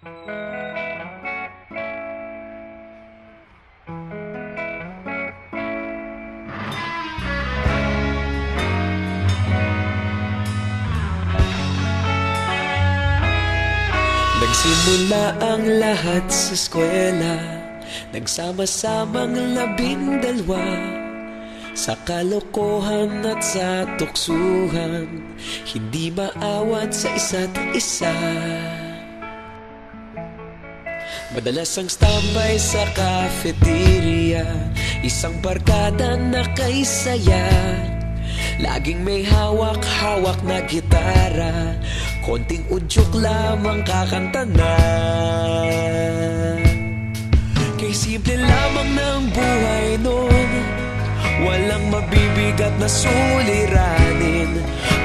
Nagsimula ang lahat sa eskwela, nagsama-samang 12 sa kalokohan at sa tuksuhan, hindi maawat sa isa't isa. Madalas ang standby sa cafeteria, isang barkada na kay saya. Laging may hawak-hawak na gitara, konting udyok lamang kakanta na. Kay simple lamang ng buhay nun, walang mabibigat na suliranin.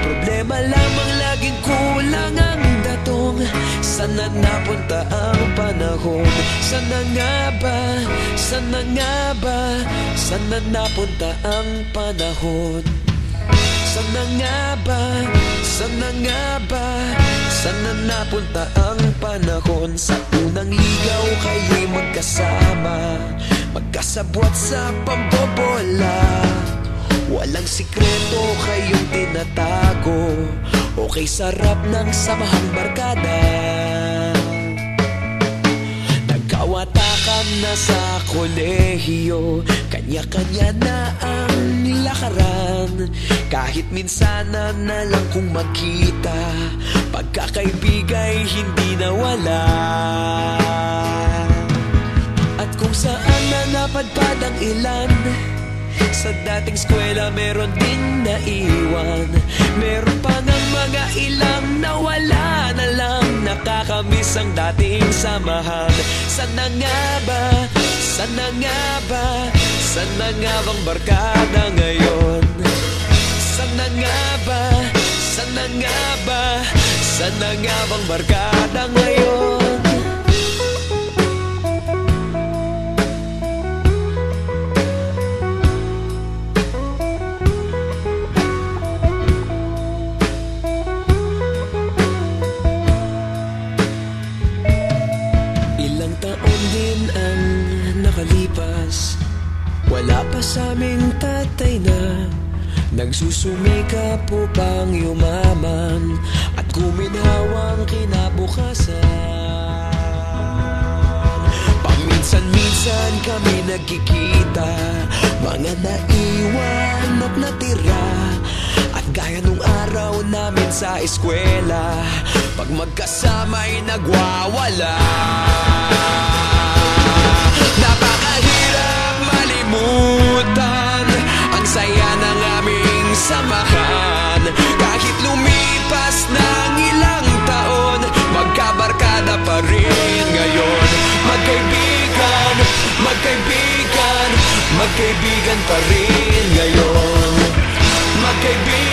Problema lamang laging kulang ang datong. Sana napunta ang panahon? Sana nga ba? Sana nga ba? Sana napunta ang panahon? Sana nga ba? Sana nga ba? Sana napunta ang panahon? Sa unang ligaw kayo'y magkasama, magkasabwat sa pambobola. Walang sikreto kayong tinatago, okay sarap ng samahang barkada. Nagkawatakan na sa kolehiyo, kanya-kanya na ang lakaran. Kahit minsan na lang kung magkita, pagkakaibigay hindi nawala. At kung saan na napadpad ang ilan, sa dating eskwela meron din naiwan. Meron pa ng mga ilang nawala na lang, nakakamiss ang dating samahan. Sana nga ba? Sana nga ba? Sana nga bang barkada ngayon? Sana nga ba? Sana nga ba? Sana nga bang barkada ngayon? Ilang taon din ang nakalipas, wala pa sa aming tatay na nagsusumikap upang yumaman at guminhawang kinabukasan. Paminsan-minsan kami nagkikita, mga naiwan at natira. At gaya nung araw namin sa eskwela, pag magkasama'y nagwawala. Napakahirap malimutan ang saya ng aming samahan. Kahit lumipas ng ilang taon, magkabarkada pa rin ngayon. Magkaibigan, magkaibigan, magkaibigan pa rin ngayon. Magkaibigan,